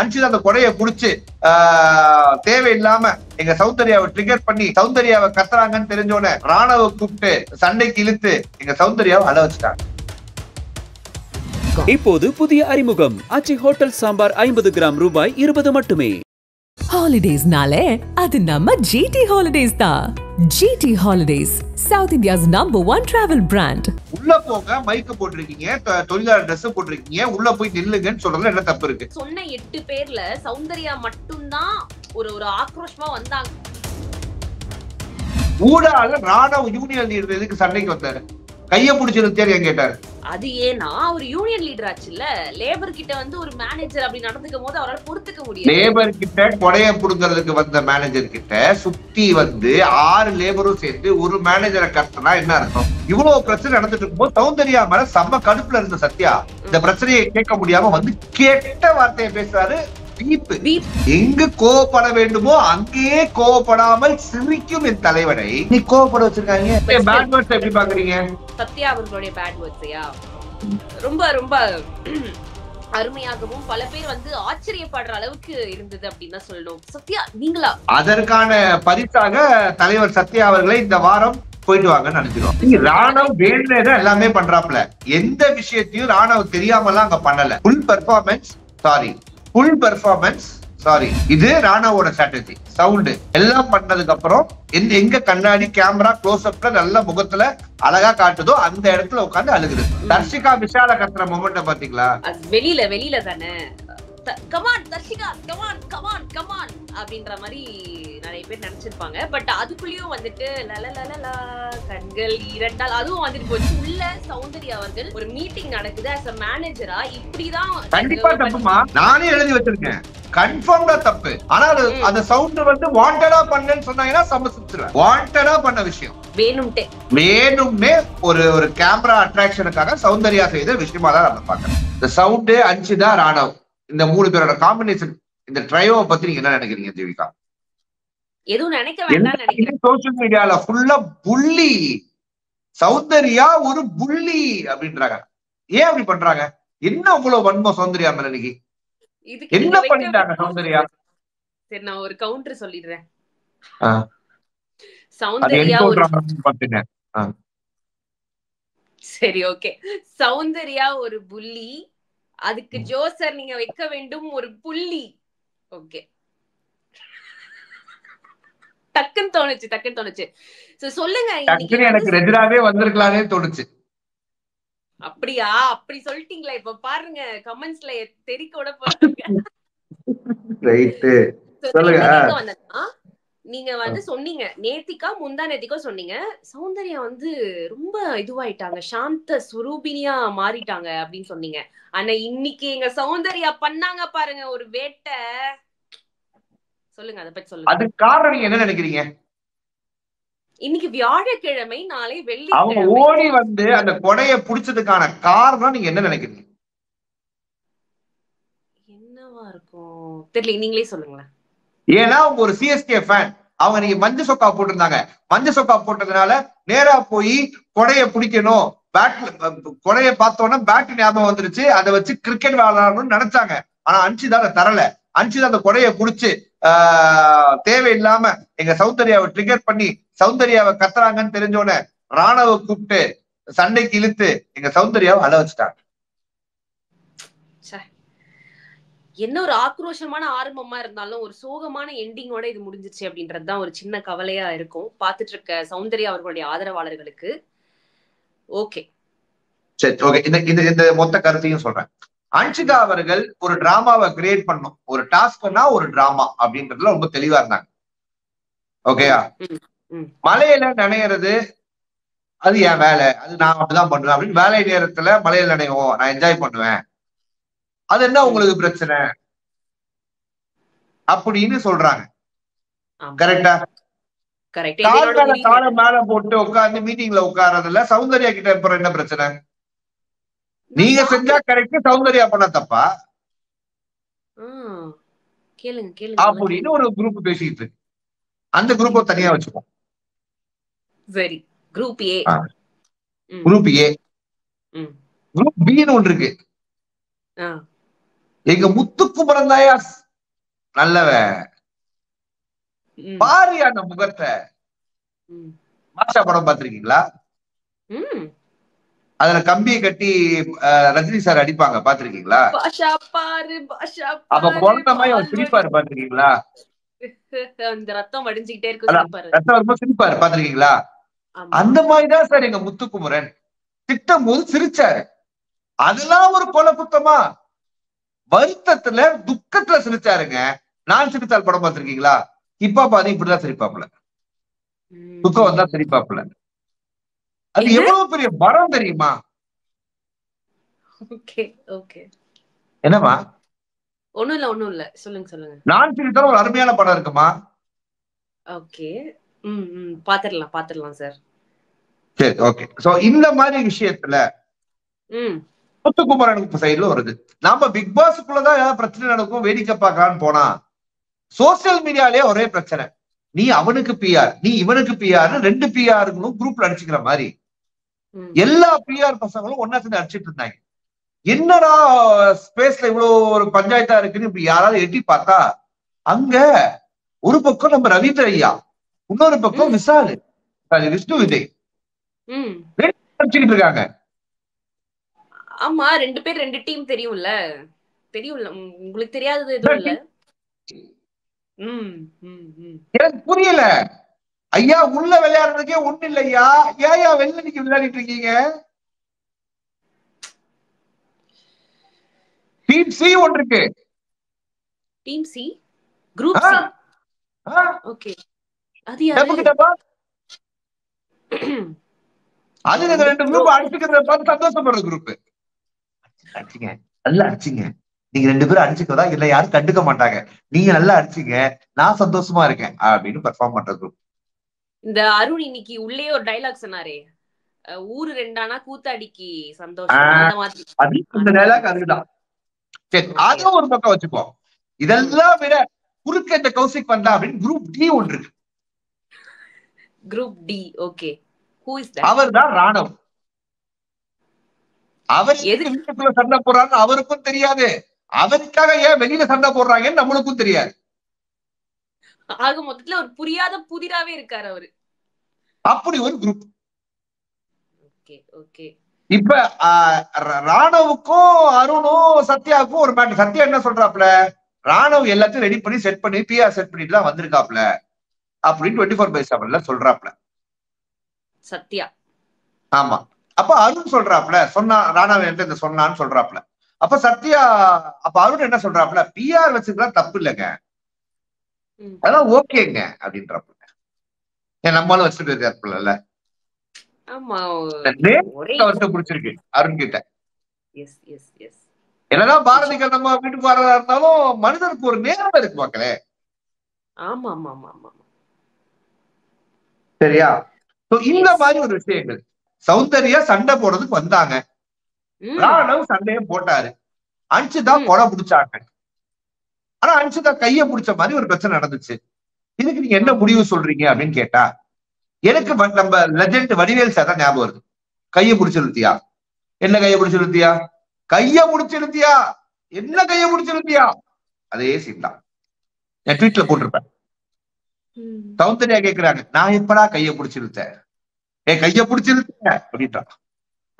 அன்ஷிதா அந்த கொடையை புடிச்சு தேவையில்லாம எங்க சௌந்தர்யாவை ட்ரிகர் பண்ணி சௌந்தர்யாவை கத்துறாங்கன்னு தெரிஞ்சோடனே ராணவ கூப்பிட்டு சண்டைக்கு இழுத்து எங்க சௌந்தர்யாவை அழ வச்சுட்டாங்க. இப்போது புதிய அறிமுகம் ஆச்சி ஹோட்டல் சாம்பார் 50 கிராம் ரூபாய் 20 மட்டுமே. ஹாலிடேஸ்னாலே அது நம்ம ஜிடி ஹாலிடேஸ் தான். GT holidays, south India's #1 travel brand. உள்ள போங்க, மைக்க போட்டிருக்கீங்க, தொழிலாளர் ட்ரெஸ் போட்டிருக்கீங்க, உள்ள போய் நில்லுங்கன்னு சொல்றதுல என்ன தப்பு இருக்கு? சொன்ன 8 பேர்ல சௌந்தர்யா மட்டும்தான் ஒரு ஆக்ரோஷமா வந்தாங்க. ஊடால ராணவ யூனியன் லீடர் எதுக்கு சண்டைக்கு வந்தாரு? கைய பிடிச்சிருந்தேன் கேட்டாரு. அது ஏன்னா ஒரு யூனியன் லீடர் ஆச்சுல்ல, லேபர் கிட்ட வந்து ஒரு மேனேஜர் அப்படி நடந்துக்கும் போது அவரால் பொறுத்துக்க முடியும். லேபர் கிட்ட கொடைய புடுங்கிறதுக்கு வந்த மேனேஜர் கிட்ட சுத்தி வந்து 6 லேபரும் சேர்ந்து ஒரு மேனேஜரை கட்டினா என்ன அர்த்தம்? இவ்வளவு பிரச்சனை நடந்துட்டு இருக்கும்போது சௌந்தர்யா மேல செம்ம கடுப்புல இருந்த சத்யா இந்த பிரச்சனையை கேட்க முடியாம வந்து கேட்ட வார்த்தையை பேசுறாரு. எங்கு கோவப்பட வேண்டுமோ அங்கேயே கோவப்படாமல் சிரிக்கும் என் தலைவனை நீ கோவப்பட வச்சிருக்காங்க. பேட் வேர்ட்ஸ் எப்படி பாக்குறீங்க? சத்யா அவர்களுடைய பேட் வேர்ட்ஸையா ரொம்ப ரொம்ப அருமையாகவும் பல பேர் வந்து ஆச்சரியப்படுற அளவுக்கு இருந்தது அப்படின்னு தான் சொல்லணும். சத்யா நீங்களா? அதற்கான பரிசாக தலைவர் சத்யா அவர்களை இந்த வாரம் போயிட்டு வாங்கன்னு நினைச்சிருவோம். ராணவ் வேண்டதான் எல்லாமே பண்றாப்ல. எந்த விஷயத்தையும் ராணவ் தெரியாமலாம் அங்க பண்ணல. Full performance sorry. இது ராணாவோட ஸ்ட்ராட்டஜி. சவுண்ட் எல்லாம் பண்ணதுக்கு அப்புறம் எங்க கண்ணாடி கேமரா க்ளோஸ் அப்ல நல்ல முகத்துல அழகா காட்டுதோ அந்த இடத்துல உட்காந்து அழுகுது. தர்ஷிகா விஷால கத்துற மொமெண்ட பாத்தீங்களா? வெளியில தானே come on Darshika come on come on come on அப்படின்ற மாதிரி நிறைய பேர் நினைச்சிருப்பாங்க. பட் அதுக்குள்ளயும் வந்துட்டு லலலலலா கண்கள் இரண்டால் அதுவும் வந்துட்டு போச்சு. உள்ள சௌந்தர்யா அவர்கள் ஒரு மீட்டிங் நடக்குது as a மேனேஜரா இப்படிதான். கண்டிப்பா தப்புமா, நானே எழுதி வச்சிருக்கேன். கன்ஃபார்ம்டா தப்பு. ஆனா அந்த சவுண்ட் வந்து வாண்டடா பண்ணேன்னு சொன்னாங்கன்னா சமசிச்சிருவேன். வாண்டடா பண்ண விஷயம் வேணும்னே ஒரு கேமரா அட்ராக்ஷனுக்காக சௌந்தர்யா செய்த விஷயமா தான் நம்ம பார்க்கணும். இந்த சவுண்ட் அன்ஷிதா ராணவ் இந்த 3 பேரோட காம்பினேஷன், இந்த ட்ரையோவை பத்தி நீங்க என்ன நினைக்கிறீங்க ஜீவிகா? எதுவும் நினைக்க வேண்டாம் நினைக்கிறேன். சோசியல் மீடியால ஃபுல்லா புள்ளி, சௌந்தர்யா ஒரு புள்ளி அப்படின்றாங்க. ஏன் அப்படி பண்றாங்க? என்ன அவ்வளவு வன்மம் சௌந்தர்யா மேல? இன்னைக்கு என்ன பண்ணிட்டாங்க சௌந்தர்யா? சரி நான் ஒரு கவுண்டர் சொல்லிடுறேன். சரி ஓகே, சௌந்தர்யா ஒரு புள்ளி, அதுக்கு ஜோசர் நீங்க வைக்க வேண்டும் ஒரு புள்ளி. ஓகே, டக்குன்னு தோணுச்சு. சொல்லுங்க. எனக்கு ரெஜினாவே வந்திருக்கலானே தோணுச்சு. அப்படியா? அப்படி சொல்லிட்டீங்களா? இப்ப பாருங்க கமெண்ட்ஸ்ல தெரிக்க விட போறாங்க. ரைட் சொல்லுங்க. நீங்க வந்து சொன்னீங்க நேத்திக்கா முந்தா நேத்திக்கோ சொன்னீங்க சௌந்தர்யா வந்து ரொம்ப இதுவாயிட்டாங்க, சாந்த சுரூபினியா மாறிட்டாங்க அப்படின்னு சொன்னீங்க. ஆனா இன்னைக்கு எங்க சௌந்தர்யா பண்ணாங்க பாருங்க ஒரு வேட்டை. சொல்லுங்க, அதை பத்தி சொல்லுங்க. அதுக்கு காரணம் நீங்க என்ன நினைக்கிறீங்க? இன்னைக்கு வியாழக்கிழமை, நாளை வெள்ளி. அவங்க ஓடி வந்து அந்த கொடையை புடிச்சதுக்கான காரணம் நீங்க என்ன நினைக்கிறீங்க? என்னவா இருக்கும் தெரியல, நீங்களே சொல்லுங்களேன். ஏன்னா அவங்க ஒரு சிஎஸ்கே ஃபேன். அவங்க நீங்க மஞ்ச சொக்கா போட்டிருந்தாங்க. மஞ்ச சொக்கா போட்டதுனால நேரா போய் கொடைய பிடிக்கணும், கொடைய பார்த்தோன்னா பேட் ஞாபகம் வந்துருச்சு, அதை வச்சு கிரிக்கெட் விளையாடணும்னு நினைச்சாங்க. ஆனா அன்ஷிதா அதை தரல. அன்ஷிதா அந்த கொடைய புடிச்சு தேவையில்லாம எங்க சௌந்தர்யாவை ட்ரிகர் பண்ணி சௌந்தர்யாவை கத்துறாங்கன்னு தெரிஞ்சோடனே ராணவ கூப்பிட்டு சண்டைக்கு இழுத்து எங்க சௌந்தர்யாவை அழ வச்சுட்டாங்க. என்ன ஒரு ஆக்ரோஷமான ஆரம்பமா இருந்தாலும் ஒரு சோகமான எண்டிங்கோட இது முடிஞ்சிருச்சு அப்படின்றதுதான் ஒரு சின்ன கவலையா இருக்கும் பாத்துட்டு இருக்க சௌந்தர்யா அவர்களுடைய ஆதரவாளர்களுக்கு. ஓகே சரி ஓகே, இந்த மொத்த கருத்தையும் சொல்றேன். அன்ஷிதா அவர்கள் ஒரு டிராமாவை கிரியேட் பண்ணும், ஒரு டாஸ்க்னா ஒரு டிராமா அப்படின்றதுல ரொம்ப தெளிவா இருந்தாங்க. ஓகேயா? மலையில நனையிறது அது என் வேலை, அது நான் அப்படிதான் பண்ணுவேன் அப்படின்னு வேலை நேரத்துல மலையில நனைவோம், நான் என்ஜாய் பண்ணுவேன், அது என்ன உங்களுக்கு பிரச்சனை அப்படின்னு சொல்றாங்க. கரெக்டா? கால மேல போட்டு உட்கார்ந்து மீட்டிங்ல உட்கார்றதுல சௌந்தர்யா கிட்ட அப்புறம் என்ன பிரச்சனை? நீங்க செஞ்சா கரெக்ட், சௌந்தர்யா பண்ண தப்பா அப்படின்னு ஒரு குரூப் பேசிட்டு இருக்கு. அந்த குரூப்பை தனியா வச்சுப்போம். சரி, group A. Group A. Group பின்னு ஒன்று இருக்கு. எங்க முத்துக்குமரன் தாயா நல்லவன். பாரு அந்த முகத்தை. பாஷா படம் பாத்திருக்கீங்களா? அதுல கம்பியை கட்டி ரஜினி சார் அடிப்பாங்க, பாத்திருக்கீங்களா? அப்ப குழந்தை மாதிரி அவர் சிரிப்பாரு, பாத்திருக்கீங்களா? ரத்தம் வடிஞ்சுக்கிட்டே இருக்கு, ரத்தம் வரும்போது சிரிப்பாரு, பாத்திருக்கீங்களா? அந்த மாதிரிதான் சார் எங்க முத்துக்குமரன் திட்டம் போது சிரிச்சாரு. அதெல்லாம் ஒரு கொலை குத்தமா? வருத்தத்துல துக்கத்துல சிரிச்சாருங்க. நான் சிரித்தால் படம் பாத்திருக்கீங்களா? இப்ப பாதி இப்படிதான் சிரிப்பாப்புல, துக்கம் வந்தா சிரிப்பாப்புல. அது எவ்வளவு பெரிய வரம் தெரியுமா? என்னமா? ஒண்ணும் இல்ல சொல்லுங்க. நான் சிரித்தால் ஒரு அருமையான படம் இருக்குமா? ஓகே, பாத்துடலாம் சார். சரி, ஓகே. சோ இந்த மாதிரி விஷயத்துல முத்துக்குமரனுக்கு சைடுல வருது. நாம பிக் பாஸ்க்குள்ளதான் ஏதாவது பிரச்சனை நடக்கும், வேடிக்கை பார்க்கலான்னு போனா சோசியல் மீடியாலேயே ஒரே பிரச்சனை. நீ அவனுக்கு பிஆர், நீ இவனுக்கு பிஆர், 2 பிஆர்களும் குரூப்ல அடிச்சுக்கிற மாதிரி எல்லா பிஆர் பசங்களும் ஒன்னா சேர்ந்து அடிச்சுட்டு இருந்தாங்க. என்னடா ஸ்பேஸ்ல இவ்வளவு ஒரு பஞ்சாயத்தா இருக்குன்னு இப்படி யாராவது எட்டி பார்த்தா, அங்க ஒரு பக்கம் நம்ம ரவீந்திர ஐயா, இன்னொரு பக்கம் விசாலு, விஷ்ணு விஜய் அடிச்சுக்கிட்டு இருக்காங்க. ஆமா, 2 பேர் 2 டீம் தெரியும்ல உங்களுக்கு தெரியாதது எதுவும் இல்ல. எனக்கு புரியல ஐயா, உள்ள விளையாடுறதுக்கே ஒண்ணு இல்லையா, ஏயா வெளில நீங்க விளையாடிட்டு இருக்கீங்க? டீம் சி ஒன்று இருக்கு. Team C, group C. Okay, அது யாரு? அது 2 குரூப் அடிச்சுக்கிறத பார்த்து சந்தோஷப்படுற குரூப். அடிச்சுங்க, நல்லா அடிச்சுங்க, நீங்க 2 பேரும் அடிச்சுக்கதா இல்ல யாரும் கண்டுக்க மாட்டாங்க, நீங்க நல்லா அடிச்சுங்க, நான் சந்தோஷமா இருக்கேன் அப்படின்னு பெர்ஃபார்ம் பண்ற குரூப். இந்த அருண் இன்னைக்கு உள்ளே ஒரு டைலாக் சொன்னாரே, ஊரு 2 கூத்தாடிக்கு சந்தோஷம், அந்த டைலாக் அதுதான். சரி, அதுவும் ஒரு பக்கம் வச்சுப்போம். இதெல்லாம் விட குறுக்க இந்த கௌசிக் வந்தா அப்படின்னு குரூப் டி ஒன்று இருக்கு. Group D, okay. அவர் தான் ராணவ். அவர் வீட்டுக்குள்ள சண்டை போடுறான்னு அவருக்கும் தெரியாது, அவருக்காக ஏன் வெளியில சண்டை போடுறாங்கன்னு நம்மளுக்கும் தெரியாது. ஆக மொத்தத்துல ஒரு புரியாத புதிராவே இருக்காரு அவரு. அப்படி ஒரு குரூப். ஓகே. இப்ப ராணவுக்கும் அருணும் சத்யாவுக்கும் ஒரு மேட்டர். சத்யா என்ன சொல்றாப்ல, ராணவ் எல்லாத்தையும் ரெடி பண்ணி செட் பண்ணி பிஆர் செட் பண்ணிட்டு தான் வந்திருக்காப்ல அப்படின்னு 24/7 சொல்றாப்ல சத்யா. ஆமா. அப்ப அருண் சொல்றாப்ல, சொன்னா ராணவ் என்கிட்ட சொன்னான்னு சொல்றாப்ல. அப்ப சத்யா, அப்ப அருண் என்ன சொல்றாப்ல, பிஆர் வச்சுக்கலாம் தப்பு இல்லைங்க, அதான் ஓகேங்க அப்படின்றாப்ல. ஏன் நம்மளும் வச்சுட்டு இருக்காப்ல. பிடிச்சிருக்கு அருண் கிட்ட. என்னதான் பாரதிகள் நம்ம வீட்டுக்கு வரதா இருந்தாலும் மனிதனுக்கு ஒரு நேர்மை இருக்கு மக்களே. சரியா? இந்த மாதிரி ஒரு விஷயங்கள். சௌந்தர்யா சண்டை போடுறதுக்கு வந்தாங்க, ராணவ் சண்டையை போட்டாரு, அன்சிதா கொலை பிடிச்சாங்க. ஆனா அன்சிதா கைய பிடிச்ச மாதிரி ஒரு பிரச்சனை நடந்துச்சு. இதுக்கு நீங்க என்ன முடிவு சொல்றீங்க அப்படின்னு கேட்டா, எனக்கு நம்ம லெஜெண்ட் வடிவேல் சார் தான் ஞாபகம் வருது. கைய பிடிச்சிருத்தியா, என்ன கைய பிடிச்சிருத்தியா, கைய பிடிச்சிருத்தியா, என்ன கைய பிடிச்சிருத்தியா, அதே சீன் தான் என் ட்வீட்ல போட்டிருப்பேன். சௌந்தர்யா கேக்குறாங்க, நான் எப்படா கைய பிடிச்சிருத்தேன், கைய பிடிச்சிருத்தேன் அப்படின்றான்.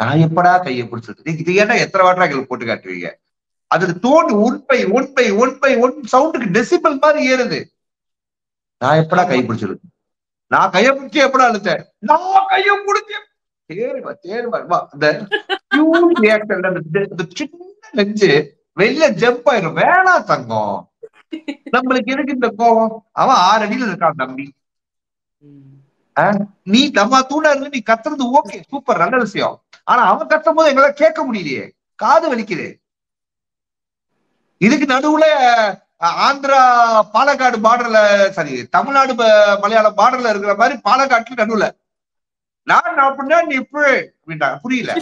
நான் எப்படா கைய பிடிச்சிருத்தேன், இது ஏன்னா எத்தனை வாட்டரா எங்களுக்கு போட்டு காட்டுவீங்க. அதுக்கு தோண்டு 1/1 சவுண்டுக்கு டெசிபல் மாதிரி ஏறுது. நான் எப்படா கை பிடிச்சிருக்கேன், நான் கைய பிடிச்சி எப்படா அழுத்தேன், நான் கைய பிடிச்சேன், தேர்வா அந்த சின்ன நெஞ்சு வெளில ஜம்ப் ஆயிரும். வேணா தங்கம், நம்மளுக்கு எதுக்கு இந்த கோபம், அவன் 6 அடியில இருக்கான் தம்பி, நீ நம்ம தூணா இருந்து நீ கத்துறது ஓகே சூப்பர் நல்ல விஷயம், ஆனா அவன் கத்தும் போது எங்களால கேட்க முடியலையே, காது வலிக்குது. இதுக்கு நடுவுல ஆந்திரா பாலக்காடு பார்டர்ல, சாரி தமிழ்நாடு மலையாளம் பார்டர்ல இருக்கிற மாதிரி பாலக்காட்டுல நடுவுல நான் அப்படின்னா நீ இப்ப அப்படின்ட்டாங்க. புரியல,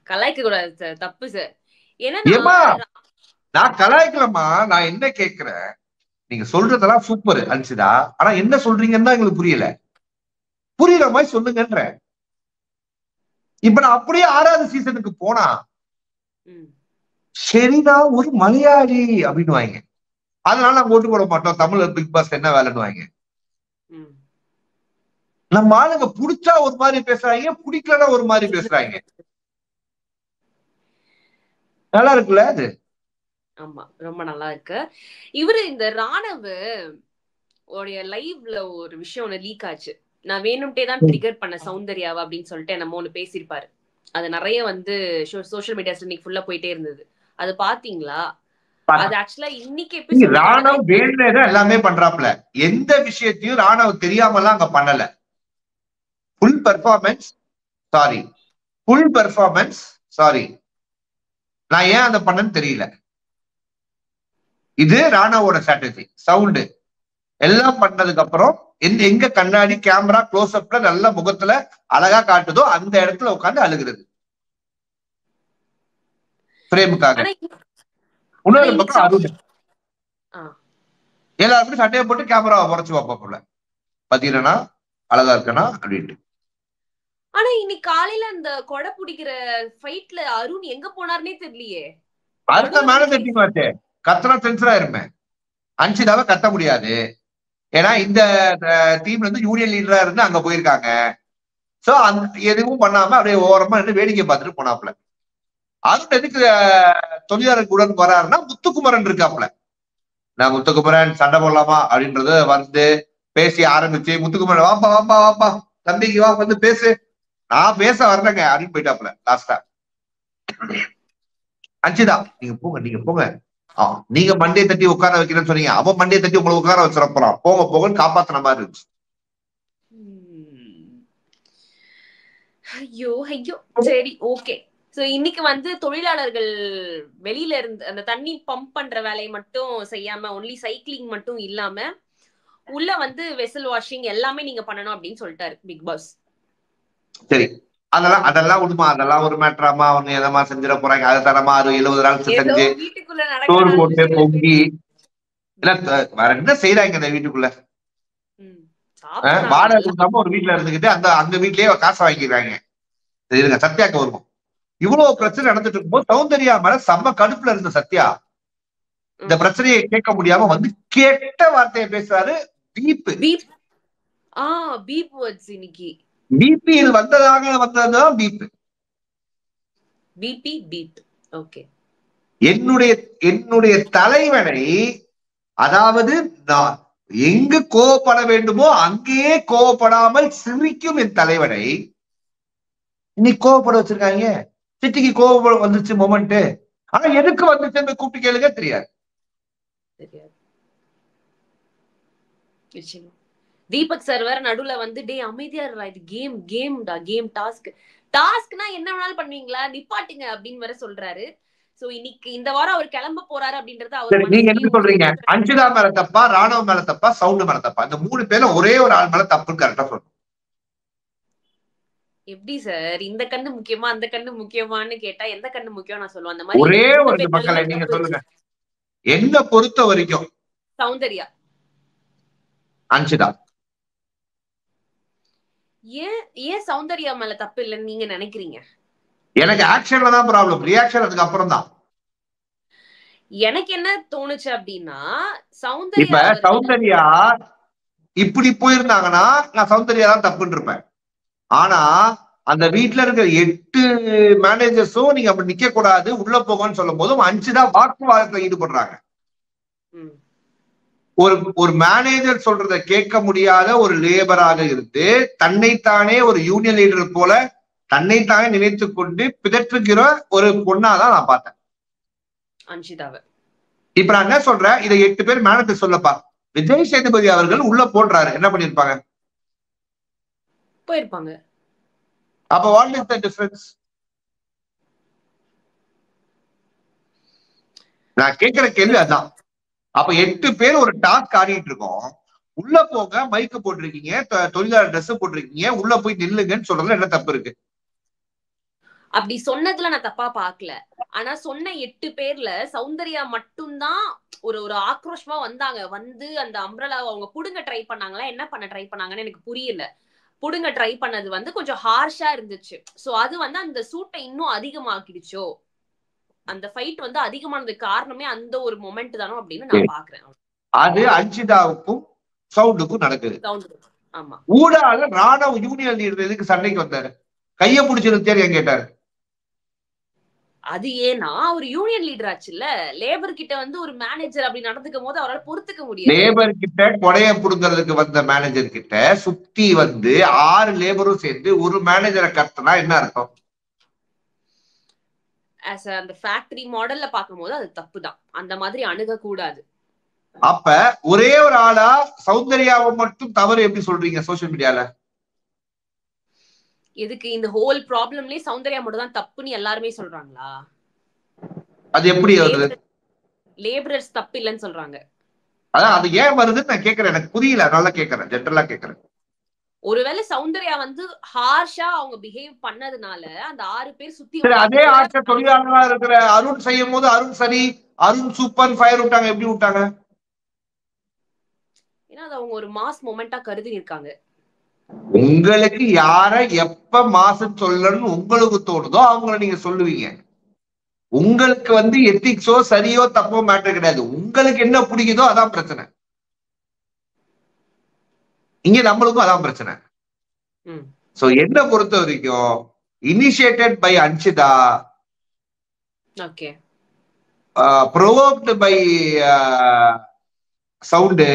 கலாய்க்க கூடாது சார், தப்பு சார். ஏமா நான் கலாய்க்கலமா, நான் என்ன கேக்குறேன், நீங்க சொல்றதெல்லாம் சூப்பர் அன்சிதா, ஆனா என்ன சொல்றீங்கன்னு தான் எங்களுக்கு புரியல, புரியல மாதிரி சொல்லுங்கன்ற. இப்ப நான் அப்படியே 6வது சீசனுக்கு போனா ம். சரிதான் ஒரு மலையாளி அப்படின்னு வாங்க. அதனால நாங்க ஓட்டு போட மாட்டோம், தமிழ் பிக் பாஸ் என்ன வேலைன்னு வாங்க. ம். நம்ம ஆளுங்க புடிச்சா ஒரு மாதிரி பேசுறாங்க, பிடிக்கலன்னா ஒரு மாதிரி பேசுறாங்க. நல்லா இருக்குல்ல அது? ஆமா, ரொம்ப நல்லா இருக்கு. இவரு இந்த ராணவ் உடைய லைவ்ல ஒரு விஷயம் ஒண்ணு லீக் ஆச்சு. நான் வேணும்ட்டே தான் ட்ரிகர் பண்ண சௌந்தர்யாவா அப்படின்னு சொல்லிட்டு என்னமோ ஒண்ணு பேசியிருப்பாரு. அது நிறைய வந்து சோசியல் மீடியாஸ்ல இன்னைக்கு ஃபுல்லா போயிட்டே இருந்தது. அது பாத்தீங்களா? அது ஆக்சுவலா இன்னைக்கு எபிசோட் ராணவ் வேணுதான் எல்லாமே பண்றாப்ல. எந்த விஷயத்தையும் ராணவ் தெரியாமலாம் அங்க பண்ணல. Full performance sorry. நான் ஏன் அதை பண்ணேன்னு தெரியல. இது ராணவோட ஸ்ட்ராட்டஜி. சவுண்டு எல்லாம் பண்ணதுக்கு அப்புறம் எங்க கண்ணாடி கேமரா க்ளோஸ் அப்ல நல்ல முகத்துல அழகா காட்டுதோ அந்த இடத்துல உட்காந்து அழுகிறது பிரேமுக்காக. இன்னொரு பக்கம் அருண் எல்லாருமே சட்டையை போட்டு கேமராவை உரைச்சு வைப்பாப்புல, பாத்தீங்கன்னா அழகா இருக்கனா அப்படின்ட்டு. ஆனா இன்னைக்கு காலையில அந்த கொடை பிடிக்கிற ஃபைட்ல அருண் எங்க போனார்னே தெரியலையே. அடுத்த மேனேஜர் டீம் ஆச்சு, கத்தனா சென்சரா இருப்பேன். அன்சிதாவை கத்த முடியாது, ஏன்னா இந்த டீம்ல இருந்து யூனியன் லீடரா இருந்து அங்க போயிருக்காங்க. சோ எதுவும் பண்ணாம அப்படியே ஓரமா இருந்து வேடிக்கை பார்த்துட்டு போனாப்புல. அருண் எதுக்கு தொழிலாளர் கூட வராருன்னா முத்துக்குமரன் இருக்காப்புல. நான் முத்துக்குமரன் சண்டை போடலாமா அப்படின்றது வந்து பேசி ஆரம்பிச்சு, முத்துக்குமரன் வாப்பா வாப்பா வாப்பா தம்பிக்கு வா வந்து பேசு, நான் பேச வரலங்க அப்படின்னு போயிட்டாப்புல. லாஸ்டா அஞ்சுதா நீங்க போங்க நீங்க மண்டையை தட்டி உட்கார வைக்கிறேன்னு சொன்னீங்க, அவன் மண்டையை தட்டி உங்களை உட்கார வச்சிட போறான், போங்க போங்கன்னு காப்பாத்துன மாதிரி இருந்துச்சு. ஐயோ ஐயோ சரி ஓகே. சோ இன்னைக்கு வந்து தொழிலாளர்கள் வெளியில இருந்து அந்த தண்ணி பம்ப் பண்ற வேலையை மட்டும் செய்யாம ஒன்லி சைக்கிளிங் மட்டும் இல்லாம உள்ள வந்து வெசல் வாஷிங் எல்லாமே நீங்க பண்ணணும் அப்படின்னு சொல்லிட்டாரு பிக் பாஸ். சரி, அதெல்லாம் உண்மை, அதெல்லாம் ஒரு மேட்டராமா அவங்க எதமா செஞ்சிட போறாங்க. அதை தரமா 70 நாள் செஞ்சு சோறு போட்டு பொங்கி இல்ல வேற என்ன செய்யறாங்க இந்த வீட்டுக்குள்ள? வாடகை கொடுக்காம ஒரு வீட்டுல இருந்துகிட்டு அந்த வீட்லயே காசு வாங்கிக்கிறாங்க. இருங்க சத்யாக்கு வருவோம். இவ்வளவு பிரச்சனை நடந்துட்டு இருக்கும்போது சௌந்தர்யா மேல செம்ம கடுப்புல இருந்த சத்யா இந்த பிரச்சனையை கேட்க முடியாம வந்து கேட்ட வார்த்தையை பேசுறாரு. பிபி இது வந்ததுதான் பீப். என்னுடைய தலைவனை, அதாவது நான் எங்கு கோவப்பட வேண்டுமோ அங்கேயே கோவப்படாமல் சிரிக்கும் என் தலைவனை இன்னைக்கு கோவப்பட வச்சிருக்காங்க. சிட்டிக்கு கோவப்பட வந்துச்சு மொமெண்ட். ஆனா எதுக்கு வந்துச்சு கூப்பிட்டு கேளுங்க, தெரியாது. தீபக் சார் வேற நடுவுல வந்து டே அமைதியா இருடா, இது கேம் டாஸ்க்னா என்ன வேணாலும் பண்ணுவீங்களா, நிப்பாட்டுங்க அப்படின்னு வேற சொல்றாரு. சோ இன்னைக்கு இந்த வாரம் அவர் கிளம்ப போறாரு அப்படின்றது அவர். நீங்க என்ன சொல்றீங்க? அஞ்சுதா மேல தப்பா, ராணவ் மேல தப்பா, சவுண்ட் மேல தப்பா? இந்த 3 பேர்ல ஒரே ஒரு ஆள் மேல தப்புன்னு கரெக்டா சொல்லணும். எப்படி சார் இந்த கண்ணு முக்கியமா அந்த கண்ணு முக்கியமான்னு கேட்டா எந்த கண்ணு முக்கியம் நான் சொல்லுவேன். அந்த மாதிரி ஒரே ஒரு மக்களை நீங்க சொல்லுங்க. என்ன பொறுத்த வரைக்கும் சௌந்தர்யா, அஞ்சுதா. ஏன் சௌந்தர்யா மேல தப்பு இல்லைன்னு நீங்க நினைக்கிறீங்க? எனக்கு ஆக்ஷன்ல தான் ப்ராப்ளம், ரியாக்ஷன் அதுக்கு அப்புறம் தான். எனக்கு என்ன தோணுச்சு அப்படின்னா சௌந்தர்யா இப்படி போயிருந்தாங்கன்னா நான் சௌந்தர்யா தான் தப்புன்னு இருப்பேன். ஆனா அந்த வீட்டுல இருக்கிற 8 மேனேஜர்ஸும் நீங்க அப்படி நிக்க கூடாது உள்ள போங்கன்னு சொல்லும் போதும் அஞ்சுதான் வாக்குவாதத்துல ஈடுபடுறாங்க. ஒரு மேனேஜர் சொல்றத கேட்க முடியாத ஒரு லேபராக இருந்து தன்னைத்தானே ஒரு யூனியன் லீடர் போல தன்னைத்தானே நினைத்து கொண்டு பிதற்றுகிற ஒரு பொண்ணாதான் நான் பார்த்தேன் அஞ்சிதாவை. இப்ப நான் என்ன சொல்றேன், இதை 8 பேர் மேனேஜர் சொல்லப்பா. விஜய் சேதுபதி அவர்கள் உள்ள போடுறாரு, என்ன பண்ணிருப்பாங்க? போயிருப்பாங்க. அப்ப வாட் இஸ் தி டிஃபரன்ஸ்? நான் கேட்கிற கேள்வி அதான். அப்ப 8 பேர் ஒரு டாஸ்க் ஆடிட்டு இருக்கோம், உள்ள போங்க, மைக்கு போட்டிருக்கீங்க, தொழிலாளர் ட்ரெஸ் போட்டிருக்கீங்க, உள்ள போய் நில்லுங்கன்னு சொல்றதுல என்ன தப்பு இருக்கு? அப்படி சொன்னதுல நான் தப்பா பாக்கல. ஆனா சொன்ன 8 பேர்ல சௌந்தர்யா மட்டும்தான் ஒரு ஆக்ரோஷமா வந்தாங்க. வந்து அந்த அம்ப்ரலாவை அவங்க புடுங்க ட்ரை பண்ணாங்களா, என்ன பண்ண ட்ரை பண்ணாங்கன்னு எனக்கு புரியல. புடுங்க ட்ரை பண்ணது வந்து கொஞ்சம் ஹார்ஷா இருந்துச்சு. சோ அது வந்து அந்த சூட்டை இன்னும் அதிகமாக்கிடுச்சோ, அந்த ஃபைட் வந்து அதிகமானதுக்கு காரணமே அந்த ஒரு மொமெண்ட் தானோ அப்படின்னு நான் பாக்குறேன். அது அன்ஷிதாவுக்கும் சவுண்டுக்கும் நடக்குது. ஆமா. ஊடால ராணுவ யூனியன் லீடர் எதுக்கு சண்டைக்கு வந்தாரு? கைய பிடிச்சிருந்தேன் கேட்டாரு. அது ஏன்னா அவர் யூனியன் லீடர் ஆச்சுல்ல, லேபர் கிட்ட வந்து ஒரு மேனேஜர் அப்படி நடந்துக்கும் போது அவரால் பொறுத்துக்க முடியாது. லேபர் கிட்ட கொடைய புடுங்கிறதுக்கு வந்த மேனேஜர் கிட்ட சுத்தி வந்து 6 லேபரும் சேர்ந்து ஒரு மேனேஜரை கத்துனா என்ன அர்த்தம்? அந்த ஃபேக்டரி மாடல்ல பாக்கும்போது அது தப்புதான். அந்த மாதிரி அணுக கூடாது. அப்ப ஒரே ஒரு ஆளா சௌந்தர்யாவை மட்டும் தவறு எப்படி சொல்றீங்க சோசியல் மீடியால? எதுக்கு இந்த ஹோல் ப்ராப்ளம்லயே சௌந்தர்யா மட்டும் தான் தப்புன்னு எல்லாருமே சொல்றாங்களா? அது எப்படி வருது? லேபரர்ஸ் தப்பு இல்லைன்னு சொல்றாங்க. அதான் அது ஏன் வருதுன்னு நான் கேக்குறேன். எனக்கு புரியல, நல்லா கேக்குறேன், ஜென்ரலா கேக்குறேன். ஒருவேளை சௌந்தர்யா வந்து ஹார்ஷா அவங்க பிஹேவ் பண்ணதுனால அந்த 6 பேர் சுத்தி அதே ஆட்ச தொழிலாளர்களா இருக்கிற அருண் செய்யும் போது அருண் சரி, அருண் சூப்பர் ஃபயர் விட்டாங்க. எப்படி விட்டாங்க? ஏன்னா அது அவங்க ஒரு மாஸ் மொமெண்டா கருதி இருக்காங்க. உங்களுக்கு யார எப்ப மாசம் சொல்லணும்னு உங்களுக்கு தோணுதோ அவங்கள நீங்க சொல்லுவீங்க. உங்களுக்கு வந்து எத்திக்ஸோ சரியோ தப்போ மேட்டர் கிடையாது. உங்களுக்கு என்ன பிடிக்குதோ அதான் பிரச்சனை. இங்க நம்மளுக்கும் அதான் பிரச்சனை. சோ என்ன பொறுத்த வரைக்கும் initiated by Anshita, okay, provoked by sound,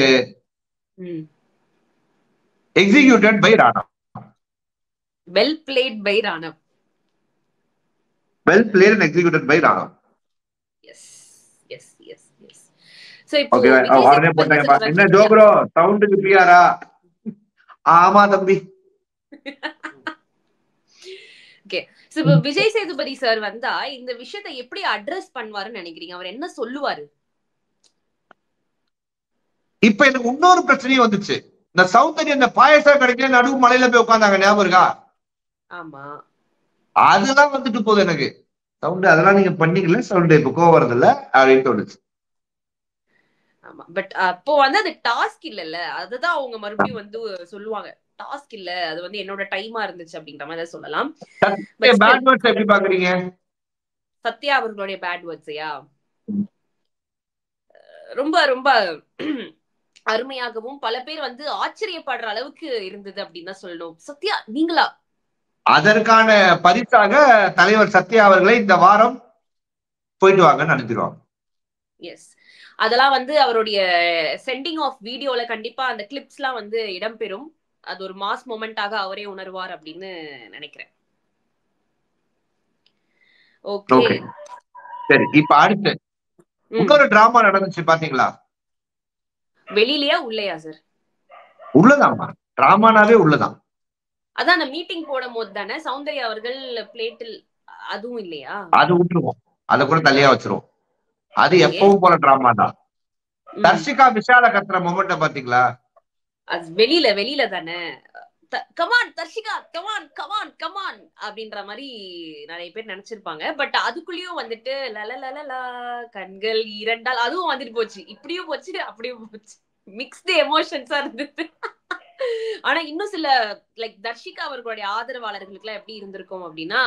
executed by Rana. Well played by Rana. Well played and executed by Rana. Yes. So இப்போ அவரே போட்டாங்க. என்ன ஜோப்ரோ சவுண்டுக்கு பியாரா? ஆமா தம்பி. ஓகே. சோ இப்போ விஜய் சேதுபதி சார் வந்தா இந்த விஷயத்தை எப்படி அட்ரஸ் பண்ணுவாருன்னு நினைக்கிறீங்க? அவர் என்ன சொல்லுவாரு? இப்ப எனக்கு இன்னொரு பிரச்சனையும் வந்துச்சு. இந்த சௌந்தர்யா இந்த பாயசம் கிடைக்கல நடுவு மலையில போய் உட்காந்தாங்க, ஞாபகம் இருக்கா? ஆமா. அதெல்லாம் வந்துட்டு போகுது எனக்கு. சவுண்ட் அதெல்லாம் நீங்க பண்ணீங்கல்ல, சவுண்ட் இப்ப கோவம் வருது இல்ல அப்படின்னு தோணுச்சு. ஆமா, பட் அப்போ வந்து அது டாஸ்க் இல்லல்ல, அதுதான் அவங்க மறுபடியும் வந்து சொல்லுவாங்க. டாஸ்க் இல்ல, அது வந்து என்னோட டைமா இருந்துச்சு அப்படின்ற மாதிரி சொல்லலாம். பேட் வேர்ட்ஸ் எப்படி பாக்குறீங்க? சத்யா அவர்களுடைய பேட் வேர்ட்ஸையா ரொம்ப ரொம்ப அருமையாகவும் பல பேர் வந்து ஆச்சரியப்படுற அளவுக்கு இருந்தது அப்படின்னு தான் சொல்லணும். சத்யா நீங்களா? அதற்கான பரிசாக தலைவர் சத்யா அவர்களை இந்த வாரம் போயிட்டு வாங்கன்னு அனுப்பிடுவாங்க. எஸ், அதெல்லாம் வந்து அவருடைய சென்டிங் ஆஃப் வீடியோல கண்டிப்பா அந்த கிளிப்ஸ் எல்லாம் வந்து இடம்பெறும். அது ஒரு மாஸ் மொமெண்டாக அவரே உணர்வார் அப்படின்னு நினைக்கிறேன். ஓகே, சரி. இப்ப அடுத்து இன்னொரு டிராமா நடந்துச்சு பாத்தீங்களா? வெளியிலயா உள்ளயா சார்? உள்ளதாமா, டிராமானாவே உள்ளதான். அதான் அந்த மீட்டிங் போடும் போது தானே சௌந்தர்யா அவர்கள் பிளேட்டில், அதுவும் இல்லையா? அது விட்டுருவோம், அதை கூட தள்ளியா வச்சிருவோம். அது எப்பவும் போல டிராமா தான். தர்ஷிகா விஷால கத்துற மொமெண்ட பாத்தீங்களா? அது வெளியில தானே. Come on Darshika, come on come on come on அப்படின்ற மாதிரி நிறைய பேர் நினைச்சிருப்பாங்க. பட் அதுக்குள்ளயும் வந்துட்டு லலலலலா கண்கள் இரண்டால் அதுவும் வந்துட்டு போச்சு. இப்படியும் போச்சு அப்படியும் போச்சு. மிக்ஸ்டு எமோஷன்ஸா இருந்தது. ஆனா இன்னும் சில லைக் தர்ஷிகா அவர்களுடைய ஆதரவாளர்களுக்கு எல்லாம் எப்படி இருந்திருக்கும் அப்படின்னா,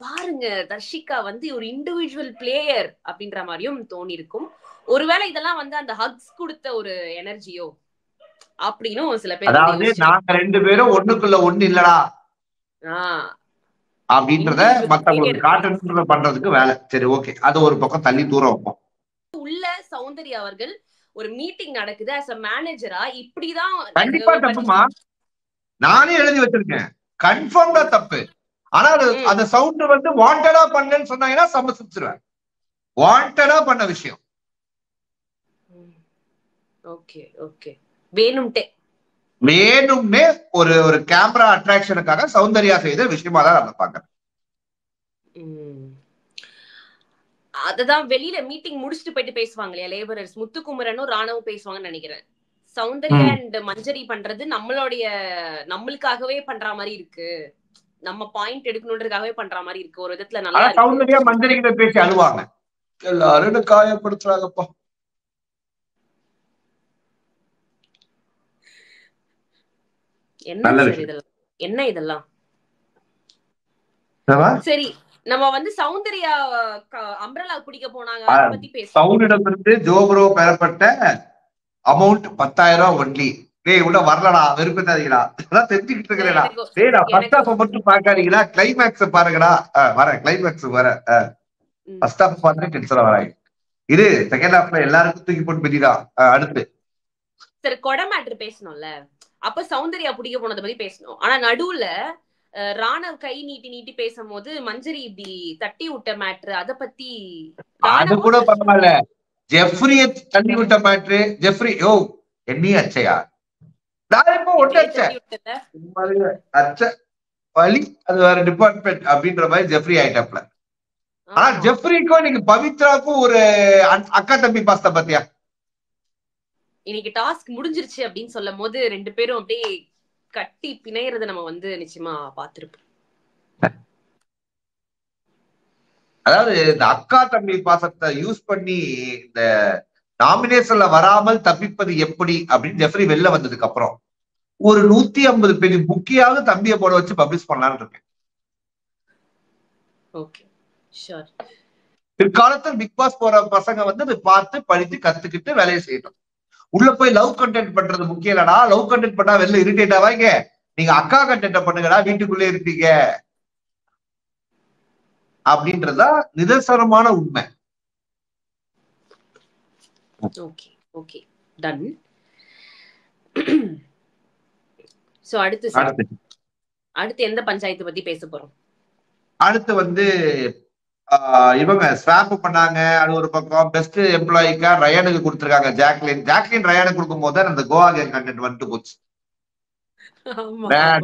பாருங்க தர்ஷிகா வந்து ஒரு இண்டிவிஜுவல் பிளேயர் அப்படின்ற மாதிரியும் தோணி இருக்கும். ஒருவேளை இதெல்லாம் வந்து அந்த ஹக்ஸ் கொடுத்த ஒரு எனர்ஜியோ அப்படின்னு சில பேர், அதாவது நாங்க 2 பேரும் ஒண்ணுக்குள்ள ஒண்ணு இல்லடா அப்படின்றத மத்தவங்களுக்கு காட்டுறதுக்கு பண்றதுக்கு வேலை. சரி, ஓகே, அது ஒரு பக்கம் தள்ளி தூரம் வைப்போம். உள்ள சௌந்தர்யா அவர்கள் ஒரு மீட்டிங் நடக்குது as a மேனேஜரா, இப்படிதான் கண்டிப்பா தப்புமா, நானே எழுதி வச்சிருக்கேன், கன்ஃபார்ம்டா தப்பு. ஆனா அந்த சவுண்ட் வந்து வாண்டடா பண்ணேன்னு சொன்னாங்கன்னா சமசிச்சிருவேன். வாண்டடா பண்ண விஷயம். ஓகே ஓகே, வேணும்னே ஒரு கேமரா அட்ராக்ஷனுக்காக சௌந்தர்யா செய்த விஷயமா தான் நான் பாக்குறேன். அததான் வெளியில மீட்டிங் முடிச்சுட்டு போயிட்டு பேசுவாங்க இல்லையா லேபரர்ஸ், முத்துக்குமரனும் ராணவும் பேசுவாங்கன்னு நினைக்கிறேன். சௌந்தர்யா அண்ட் மஞ்சரி பண்றது நம்மளுக்காகவே பண்ற மாதிரி இருக்கு, நம்ம பாயிண்ட் எடுக்கணும்ன்றதுக்காகவே பண்ற மாதிரி இருக்கு. ஒரு விதத்துல நல்லா சௌந்தர்யா மஞ்சரி கிட்ட பேசி அழுவாங்க, எல்லாரும் காயப்படுத்துறாங்கப்பா. என்ன சார் இதெல்லாம், என்ன இதெல்லாம்? சரி, நம்ம வந்து சௌந்தர்யா அம்ப்ரெல்லா பிடிக்க போனாங்க, அத பத்தி பேசுவோம். சவுண்டிடமிருந்து ஜோப்ரோ பெறப்பட்ட அமௌண்ட் 10,000 ஒன்லி. டேய் உள்ள வரலடா, வெறுப்பேத்தாதீங்கடா, அதான் தெரிஞ்சுக்கிட்டு இருக்கிறேடா. டேய் நான் ஃபர்ஸ்ட் ஹாஃப் மட்டும் பார்க்காதீங்களா, கிளைமேக்ஸ் பாருங்கடா. வரேன், கிளைமேக்ஸ் வரேன். ஃபர்ஸ்ட் ஹாஃப் பார்த்து டென்ஷனா வராங்க. இது செகண்ட் ஹாஃப்ல எல்லாருக்கும் தூக்கி போட்டு பிடிதான். அடுத்து சரி, கொடை மேட்டர் பேசணும்ல, அப்ப சௌந்தர்யா பிடிக்க போனதை பத்தி பேசணும். ஆனா நடுவுல ராணவ் கை நீட்டி நீட்டி பேசும்போது மஞ்சரி இப்படி தட்டி விட்ட மேட்ரு, அத பத்தி அது கூட பரவாயில்ல. ஜெஃப்ரிய தள்ளி விட்ட மேட்ரு, ஜெஃப்ரி யோ என்னையும் அச்சையா, நான் இப்போ ஒட்டு அச்ச வலி, அது வேற டிபார்ட்மெண்ட் அப்படின்ற மாதிரி ஜெஃப்ரி ஆயிட்டாப்ல. ஆனா ஜெஃப்ரிக்கும் இன்னைக்கு பவித்ராக்கும் ஒரு அக்கா தம்பி பாஸ்தா பாத்தியா? இன்னைக்கு டாஸ்க் முடிஞ்சிருச்சு அப்படின்னு சொல்லும் போது 2 பேரும் அப்படியே கட்டி பிணையறத நம்ம வந்து நிச்சயமா பாத்துருப்போம். அதாவது இந்த அக்கா தம்பி பாசத்தை யூஸ் பண்ணி இந்த நாமினேஷன்ல வராமல் தப்பிப்பது எப்படி அப்படின்னு ஜெஃப்ரி வெளில வந்ததுக்கு அப்புறம் ஒரு 150 பேஜ் புக்கியாவது தம்பியை போட வச்சு பப்ளிஷ் பண்ணலான்னு இருக்கேன். பிற்காலத்தில் பிக் பாஸ் போற பசங்க வந்து அதை பார்த்து படித்து கத்துக்கிட்டு வேலையை செய்யணும். உள்ள போய் லவ் கண்டென்ட் பண்றது முக்கியம் இல்லடா. லவ் கண்டென்ட் பண்ணா வெளில இரிட்டேட் ஆவாங்க. நீங்க அக்கா கண்டென்ட் பண்ணுங்கடா, வீட்டுக்குள்ளே இருப்பீங்க அப்படின்றதா நிதர்சனமான உண்மை. Okay okay done. சோ அடுத்து எந்த பஞ்சாயத்து பத்தி பேச போறோம்? அடுத்து வந்து இவங்க ஸ்வாப் பண்ணாங்க. அது ஒரு பக்கம். பெஸ்ட் எம்ப்ளாயிக்கா ரயானுக்கு கொடுத்திருக்காங்க. ஜாக்லின் ரயானுக்கு கொடுக்கும் போது அந்த கோவா கேங் கண்டென்ட் வந்துட்டு போச்சு.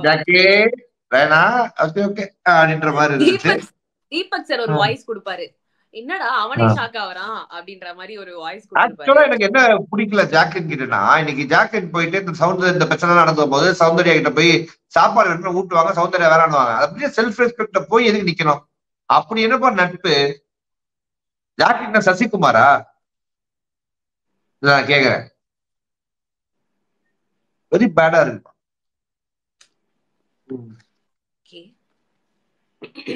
ஜாக்லின் ரயானா ஓகே ஓகே அப்படின்ற மாதிரி இருந்துச்சு. தீபக் சார் ஒரு வாய்ஸ் கொடுப்பாரு, என்னடா அவனே ஷாக் ஆவறான் அப்படின்ற மாதிரி ஒரு வாய்ஸ் கொடுப்பாரு. ஆக்சுவலா எனக்கு என்ன பிடிக்கல ஜாக்லின் கிட்டனா, இன்னைக்கு ஜாக்லின் போயிட்டு இந்த பிரச்சனை நடந்த போது சௌந்தர்யா கிட்ட போய் சாப்பாடு வேணும்னு ஊட்டுவாங்க, சௌந்தர்யா வேறான்னுவாங்க. அப்படியே செல்ஃப் ரெஸ்பெக்ட போய் எதுக்கு நிக்கணும்? அப்படி என்னப்பா நட்பு? ஜாக்லின் சசிகுமாரா? நான் கேக்குறேன். வெரி பேடா இருக்கு.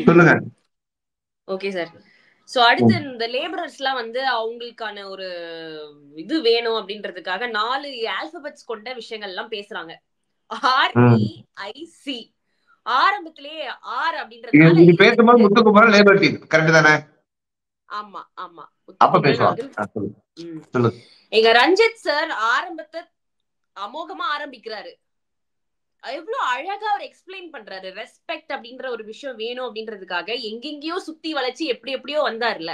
சொல்லுங்க. Okay sir. சோ அடுத்து இந்த லேபரர்ஸ் எல்லாம் வந்து அவங்களுக்கான ஒரு இது வேணும் அப்படின்றதுக்காக 4 ஆல்பபெட்ஸ் கொண்ட விஷயங்கள் எல்லாம் பேசுறாங்க. REIC ஆரம்பத்திலேயே ஆர் அப்படின்றதுனால இது பேசும்போது முத்துக்குமார் லேபர் டீம் கரெக்ட் தானே? ஆமா ஆமா. அப்ப பேசுவாங்க. எங்க ரஞ்சித் சார் ஆரம்பத்தை அமோகமா ஆரம்பிக்கிறாரு. எவ்வளவு அழகா அவர் எக்ஸ்பிளைன் பண்றாரு. ரெஸ்பெக்ட் அப்படின்ற ஒரு விஷயம் வேணும் அப்படின்றதுக்காக எங்கெங்கயோ சுத்தி வளைச்சு எப்படியோ வந்தாருல,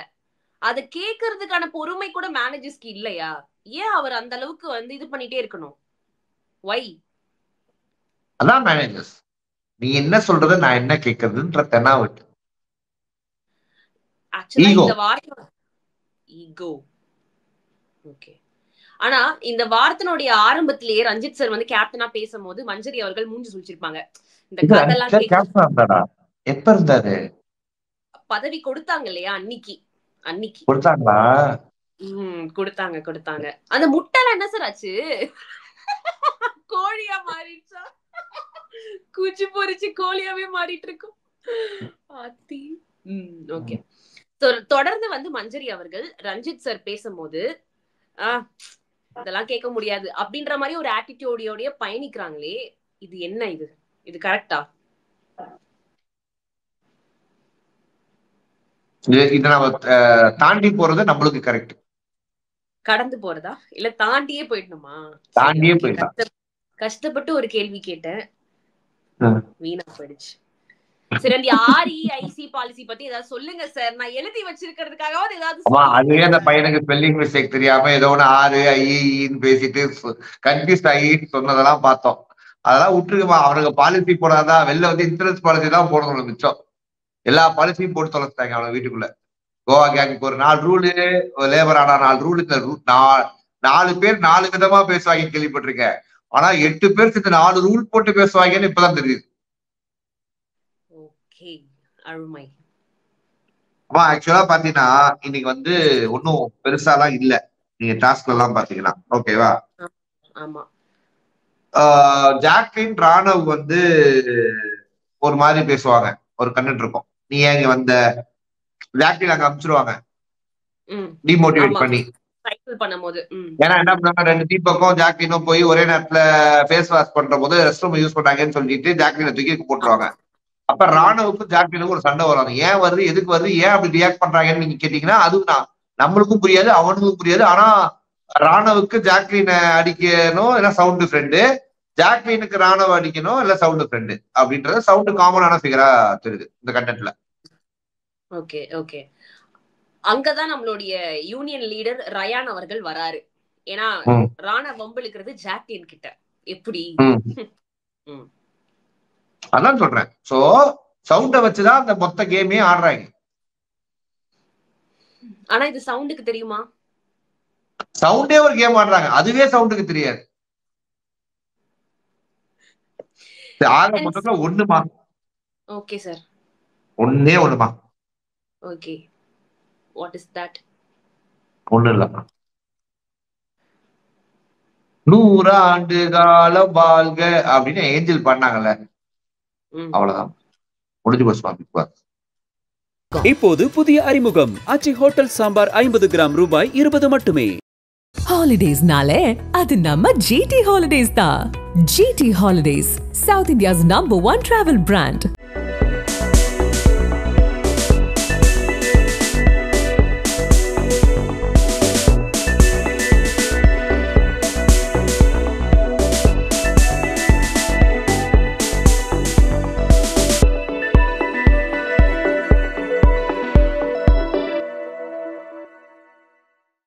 அதை கேட்கறதுக்கான பொறுமை கூட மேனேஜர்ஸ்க்கு இல்லையா? ஏன் அவர் அந்த அளவுக்கு வந்து இது பண்ணிட்டே இருக்கணும்? வை? அதான் மேனேஜர்ஸ், நீ என்ன சொல்றது நான் என்ன கேட்கறதுன்ற தெனாவட். ஆக்சுவலா இந்த வார்த்தை ஈகோ. ஓகே. ஆனா இந்த வார்த்தையோட ஆரம்பத்திலேயே ரஞ்சித் சார் வந்து கேப்டனா பேசும்போது மஞ்சரி அவர்கள் மூஞ்சி சுழிச்சிருப்பாங்க. இந்த கதெல்லாம் எப்ப இருந்தாரு? பதவி கொடுத்தாங்க இல்லையா அன்னைக்கு கொடுத்தாங்களா? கொடுத்தாங்க. அந்த முட்டைல என்ன சார் ஆச்சு? கோழியா மாறிடுச்சா? குச்சி பொரிச்சு கோழியாவே மாறிட்டு இருக்கும். ஓகே. தொடர்ந்து வந்து மஞ்சரி அவர்கள் ரஞ்சித் சார் பேசும்போது இதெல்லாம் கேட்க முடியாது அப்படின்ற மாதிரி ஒரு ஆட்டிடியூடோட பயணிக்கிறாங்களே, இது என்ன? இது கரெக்டா? இத நம்ம தாண்டி போறது நம்மளுக்கு கரெக்ட். கடந்து போறதா இல்ல தாண்டியே போயிடணுமா? தாண்டியே போயிடலாம். கஷ்டப்பட்டு ஒரு கேள்வி கேட்டேன், வீணா போயிடுச்சு. சரி, அந்த REIC பாலிசி பத்தி ஏதாவது சொல்லுங்க சார். நான் எழுதி வச்சிருக்கிறதுக்காகவாது ஏதாவது. அதுவே அந்த பையனுக்கு ஸ்பெல்லிங் மிஸ்டேக் தெரியாம ஏதோ ஒண்ணு REIன்னு பேசிட்டு கன்ஃபியூஸ் ஆகிட்டு சொன்னதெல்லாம் பார்த்தோம். அதெல்லாம் விட்டுருக்குமா, அவனுக்கு பாலிசி போடாதான். வெளில வந்து இன்சூரன்ஸ் பாலிசி தான் போடணும் மிச்சம். எல்லா பாலிசியும் போட்டு தொலைச்சிட்டாங்க அவனை வீட்டுக்குள்ள. கோவா கேங்குக்கு ஒரு 4 ரூலு, லேபர் ஆனா 4 ரூல். இந்த 4 பேர் 4 விதமா பேசுவாங்க கேள்விப்பட்டிருக்கேன். ஆனா 8 பேர் சேர்த்து 4 ரூல் போட்டு பேசுவாங்கன்னு இப்பதான் தெரியுது. ஆக்சுவலா பாத்தீங்கன்னா இன்னைக்கு வந்து ஒன்னும் பெருசாலாம் இல்ல. நீங்க டாஸ்க்ல எல்லாம் பாத்தீங்கன்னா ஓகேவா? ஆமா. ஜாக்லின் ராணவ் வந்து ஒரு மாதிரி பேசுவாங்க, ஒரு கண்டென்ட் இருக்கும், நீ ஏன் இங்க வந்த, ஜாக்லின் அங்க அனுப்பிச்சிருவாங்க டிமோட்டிவேட் பண்ணி. ஏன்னா என்ன பண்ணாங்க, 2 தீபக்கும் ஜாக்லினும் போய் ஒரே நேரத்துல ஃபேஸ் வாஷ் பண்ற போது ரெஸ்ட் ரூம் யூஸ் பண்றாங்கன்னு சொல்லிட்டு ஜாக்லினை தூக்கி போட்டுருவாங்க. அப்ப ராணுவுக்கும் ஜாக்லினுக்கும் ஒரு சண்டை வரும். ஏன் வருது, எதுக்கு வருது, ஏன் அப்படி ரியாக்ட் பண்றாங்கன்னு நீங்க கேட்டீங்கன்னா அது நம்மளுக்கும் புரியாது, அவனுக்கும் புரியாது. ஆனா ராணுவுக்கு ஜாக்லினை அடிக்கணும் இல்ல சவுண்ட் ஃப்ரெண்டு, ஜாக்லினுக்கு ராணுவ அடிக்கணும் இல்ல சவுண்ட் ஃப்ரெண்டு அப்படின்றது சவுண்ட் காமனான ஃபிகரா தெரியுது இந்த கண்டென்ட்ல. ஓகே ஓகே, அங்கதான் நம்மளுடைய யூனியன் லீடர் ரயான் அவர்கள் வராரு. ஏன்னா ராணா வம்பிழுக்கிறது ஜாக்லின் கிட்ட எப்படி, அதான் சொல்றேன். சோ சவுண்ட வச்சுதான் அந்த மொத்த கேமே ஆடுறாங்க. ஆனா இது சவுண்டுக்கு தெரியுமா? சவுண்டே ஒரு கேம் ஆடுறாங்க, அதுவே சவுண்டுக்கு தெரியாது. ஆக மொத்தத்துல ஒண்ணுமா? ஓகே சார், ஒண்ணே ஒண்ணுமா? Okay, what is that? ஒண்ணு இல்ல, 100 ஆண்டு காலம் வாழ்க அப்படின்னு ஏஞ்சல் பண்ணாங்கல்ல, அவ்வளவுதான், முடிஞ்சு போச்சு பிக் பாஸ். இப்போது புதிய அறிமுகம் ஆச்சி ஹோட்டல் சாம்பார் 50 கிராம் ரூபாய் 20 மட்டுமே. ஹாலிடேஸ்னாலே அது நம்ம GT ஹாலிடேஸ் தான். GT holidays, South India's #1 travel brand.